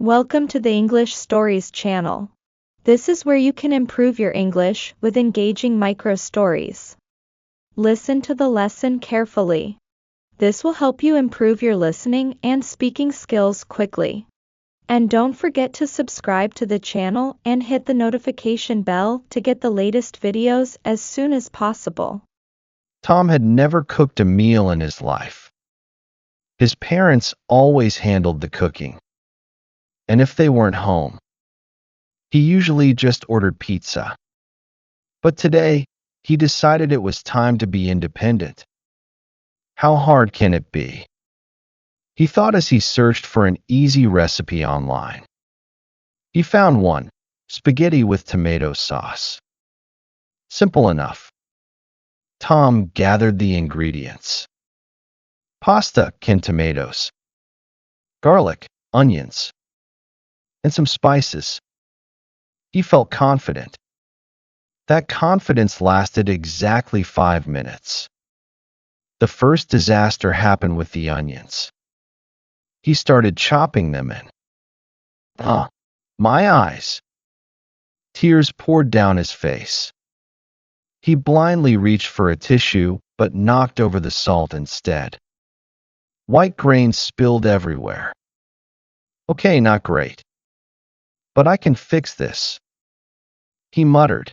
Welcome to the English Stories channel. This is where you can improve your English with engaging micro stories. Listen to the lesson carefully. This will help you improve your listening and speaking skills quickly. And don't forget to subscribe to the channel and hit the notification bell to get the latest videos as soon as possible. Tom had never cooked a meal in his life. His parents always handled the cooking. And if they weren't home, he usually just ordered pizza. But today, he decided it was time to be independent. How hard can it be? He thought as he searched for an easy recipe online. He found one: spaghetti with tomato sauce. Simple enough. Tom gathered the ingredients: pasta, canned tomatoes, garlic, onions, and some spices. He felt confident. That confidence lasted exactly 5 minutes. The first disaster happened with the onions. He started chopping them in. My eyes! Tears poured down his face. He blindly reached for a tissue, but knocked over the salt instead. White grains spilled everywhere. Okay, not great. But I can fix this, he muttered.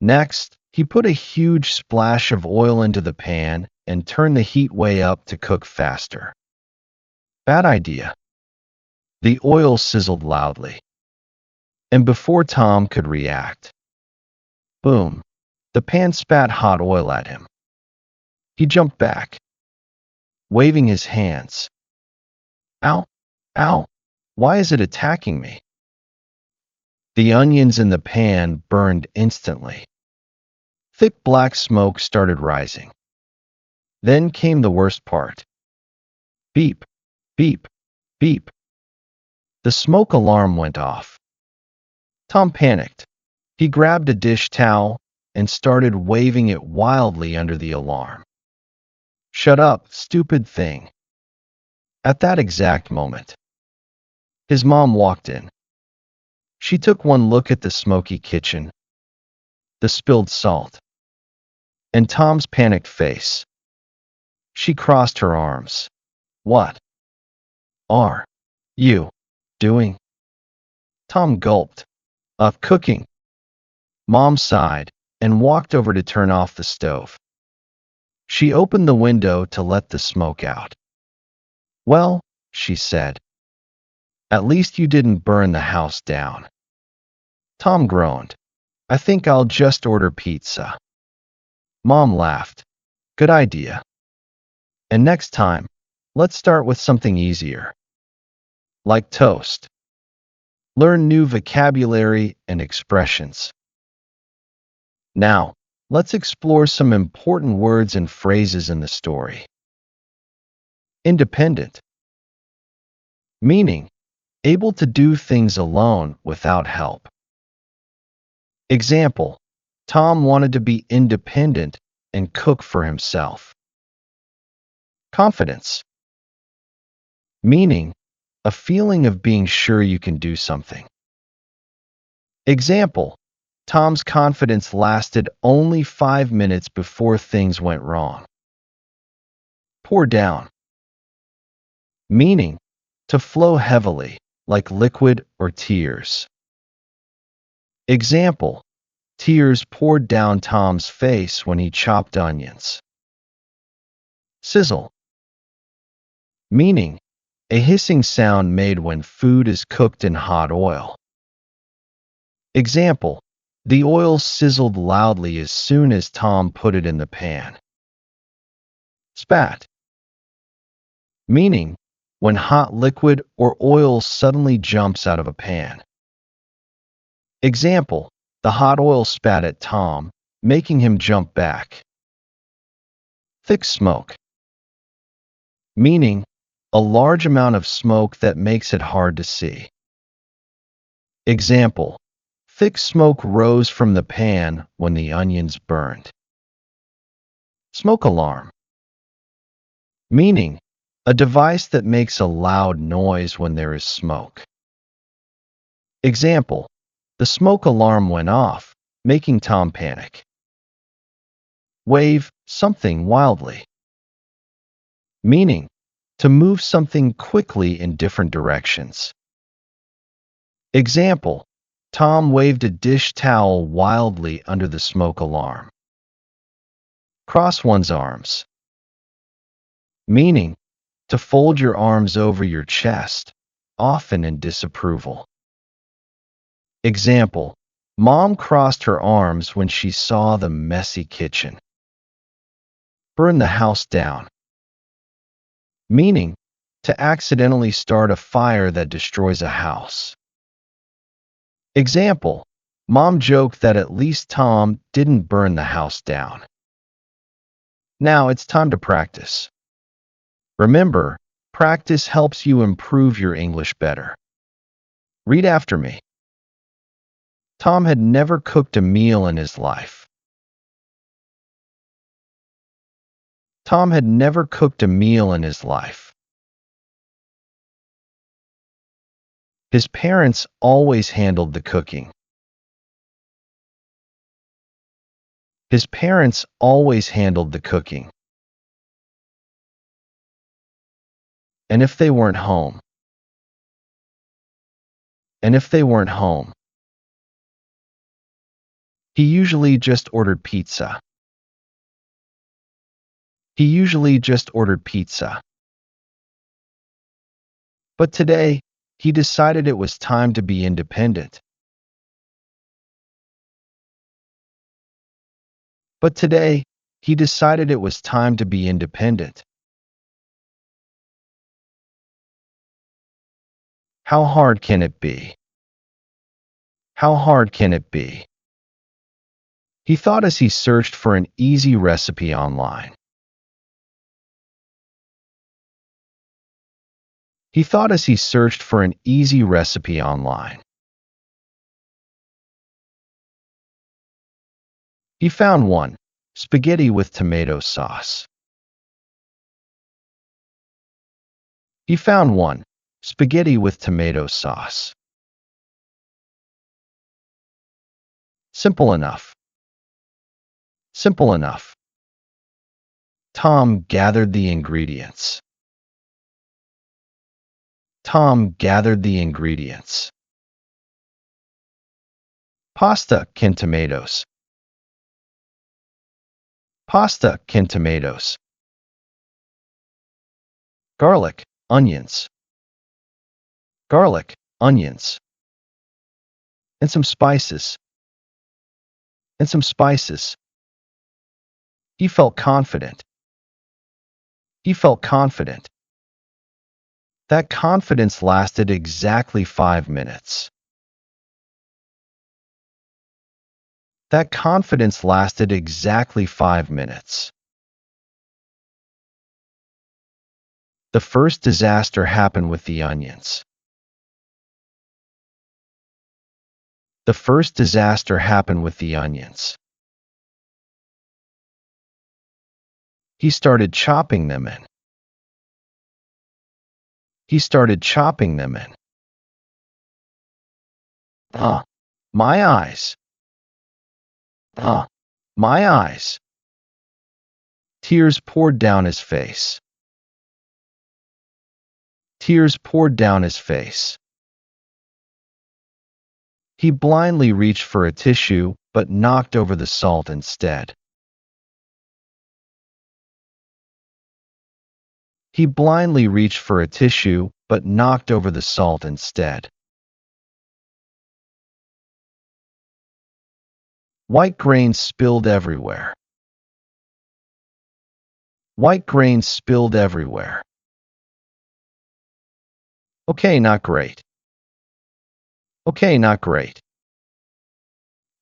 Next, he put a huge splash of oil into the pan and turned the heat way up to cook faster. Bad idea. The oil sizzled loudly. And before Tom could react, boom, the pan spat hot oil at him. He jumped back, waving his hands. Ow! Ow! Why is it attacking me? The onions in the pan burned instantly. Thick black smoke started rising. Then came the worst part. Beep, beep, beep. The smoke alarm went off. Tom panicked. He grabbed a dish towel and started waving it wildly under the alarm. Shut up, stupid thing. At that exact moment, his mom walked in. She took one look at the smoky kitchen, the spilled salt, and Tom's panicked face. She crossed her arms. What are you doing? Tom gulped. Cooking. Mom sighed and walked over to turn off the stove. She opened the window to let the smoke out. Well, she said, at least you didn't burn the house down. Tom groaned. I think I'll just order pizza. Mom laughed. Good idea. And next time, let's start with something easier. Like toast. Learn new vocabulary and expressions. Now, let's explore some important words and phrases in the story. Independent. Meaning, able to do things alone without help. Example, Tom wanted to be independent and cook for himself. Confidence. Meaning, a feeling of being sure you can do something. Example, Tom's confidence lasted only 5 minutes before things went wrong. Pour down. Meaning, to flow heavily, like liquid or tears. Example, tears poured down Tom's face when he chopped onions. Sizzle. Meaning, a hissing sound made when food is cooked in hot oil. Example, the oil sizzled loudly as soon as Tom put it in the pan. Spat. Meaning, when hot liquid or oil suddenly jumps out of a pan. Example, the hot oil spat at Tom, making him jump back. Thick smoke. Meaning, a large amount of smoke that makes it hard to see. Example, thick smoke rose from the pan when the onions burned. Smoke alarm. Meaning, a device that makes a loud noise when there is smoke. Example, the smoke alarm went off, making Tom panic. Wave something wildly. Meaning, to move something quickly in different directions. Example, Tom waved a dish towel wildly under the smoke alarm. Cross one's arms. Meaning, to fold your arms over your chest, often in disapproval. Example, Mom crossed her arms when she saw the messy kitchen. Burn the house down. Meaning, to accidentally start a fire that destroys a house. Example, Mom joked that at least Tom didn't burn the house down. Now it's time to practice. Remember, practice helps you improve your English better. Read after me. Tom had never cooked a meal in his life. Tom had never cooked a meal in his life. His parents always handled the cooking. His parents always handled the cooking. And if they weren't home. And if they weren't home. He usually just ordered pizza. He usually just ordered pizza. But today, he decided it was time to be independent. But today, he decided it was time to be independent. How hard can it be? How hard can it be? He thought as he searched for an easy recipe online. He thought as he searched for an easy recipe online. He found one, spaghetti with tomato sauce. He found one, spaghetti with tomato sauce. Simple enough. Simple enough. Tom gathered the ingredients. Tom gathered the ingredients. Pasta can tomatoes. Pasta can tomatoes. Garlic, onions. Garlic, onions. And some spices. And some spices. He felt confident. He felt confident. That confidence lasted exactly 5 minutes. That confidence lasted exactly 5 minutes. The first disaster happened with the onions. The first disaster happened with the onions. He started chopping them in. He started chopping them in. My eyes. My eyes. Tears poured down his face. Tears poured down his face. He blindly reached for a tissue, but knocked over the salt instead. He blindly reached for a tissue, but knocked over the salt instead. White grains spilled everywhere. White grains spilled everywhere. Okay, not great. Okay, not great.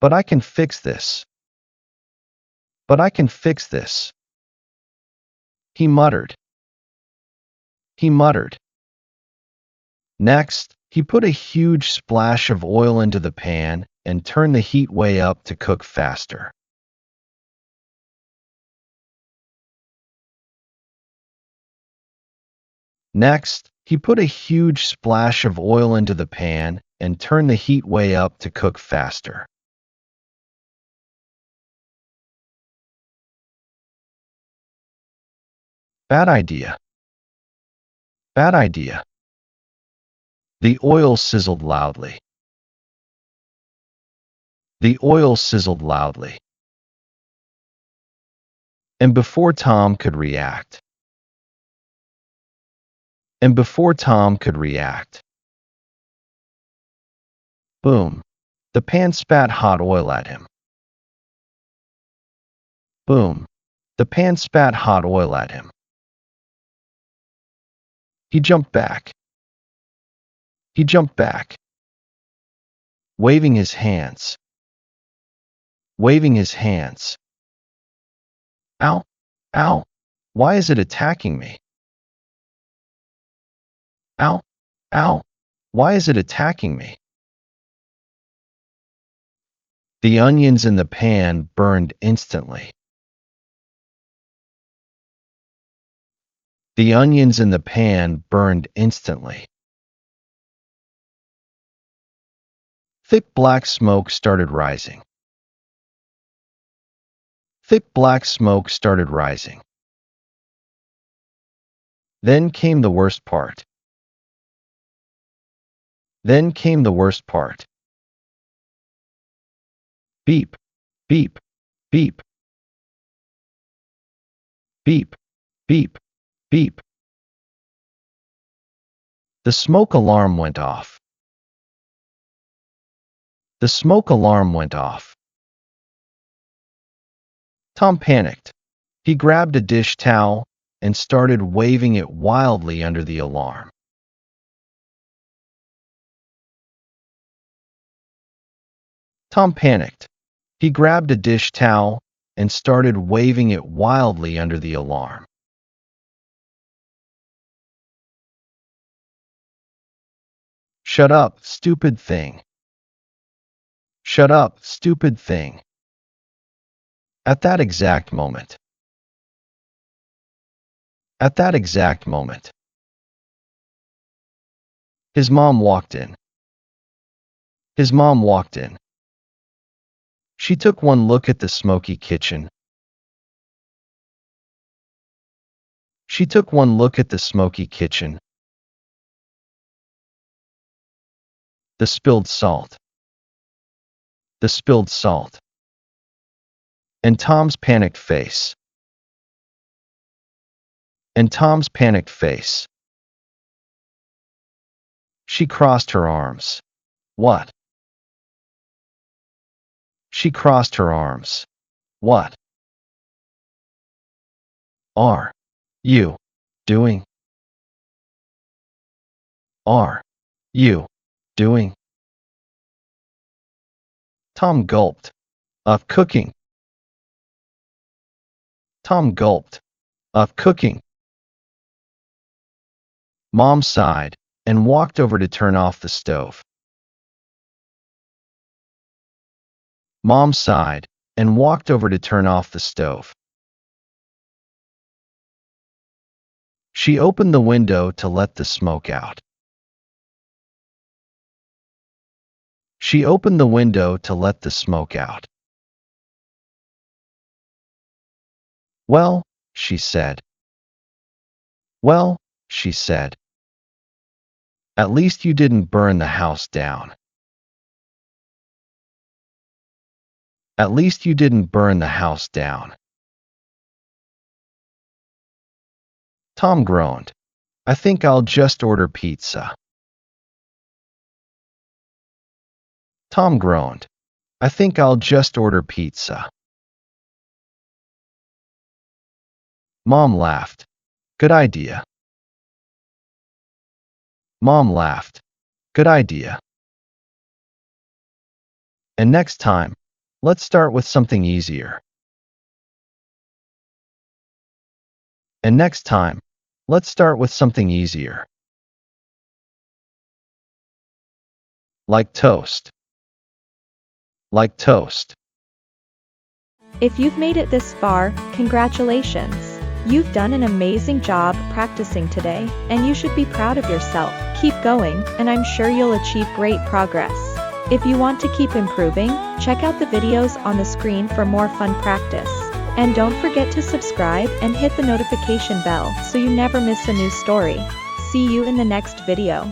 But I can fix this. But I can fix this. He muttered. He muttered. Next, he put a huge splash of oil into the pan and turned the heat way up to cook faster. Next, he put a huge splash of oil into the pan and turned the heat way up to cook faster. Bad idea. Bad idea. The oil sizzled loudly. The oil sizzled loudly. And before Tom could react. And before Tom could react. Boom. The pan spat hot oil at him. Boom. The pan spat hot oil at him. He jumped back. He jumped back. Waving his hands. Waving his hands. Ow! Ow! Why is it attacking me? Ow! Ow! Why is it attacking me? The onions in the pan burned instantly. The onions in the pan burned instantly. Thick black smoke started rising. Thick black smoke started rising. Then came the worst part. Then came the worst part. Beep, beep, beep. Beep, beep, beep. The smoke alarm went off. The smoke alarm went off. Tom panicked. He grabbed a dish towel and started waving it wildly under the alarm. Tom panicked. He grabbed a dish towel and started waving it wildly under the alarm. Shut up, stupid thing. Shut up, stupid thing. At that exact moment. At that exact moment. His mom walked in. His mom walked in. She took one look at the smoky kitchen. She took one look at the smoky kitchen. The spilled salt. The spilled salt. And Tom's panicked face. And Tom's panicked face. She crossed her arms. What? She crossed her arms. What? Are you doing? Are you doing? Tom gulped. Cooking. Tom gulped. Cooking. Mom sighed and walked over to turn off the stove. Mom sighed and walked over to turn off the stove. She opened the window to let the smoke out. She opened the window to let the smoke out. Well, she said. Well, she said. At least you didn't burn the house down. At least you didn't burn the house down. Tom groaned. I think I'll just order pizza. Tom groaned. I think I'll just order pizza. Mom laughed. Good idea. Mom laughed. Good idea. And next time, let's start with something easier. And next time, let's start with something easier. Like toast. Like toast. If you've made it this far, congratulations. You've done an amazing job practicing today, and you should be proud of yourself. Keep going, and I'm sure you'll achieve great progress. If you want to keep improving, check out the videos on the screen for more fun practice. And don't forget to subscribe and hit the notification bell so you never miss a new story. See you in the next video.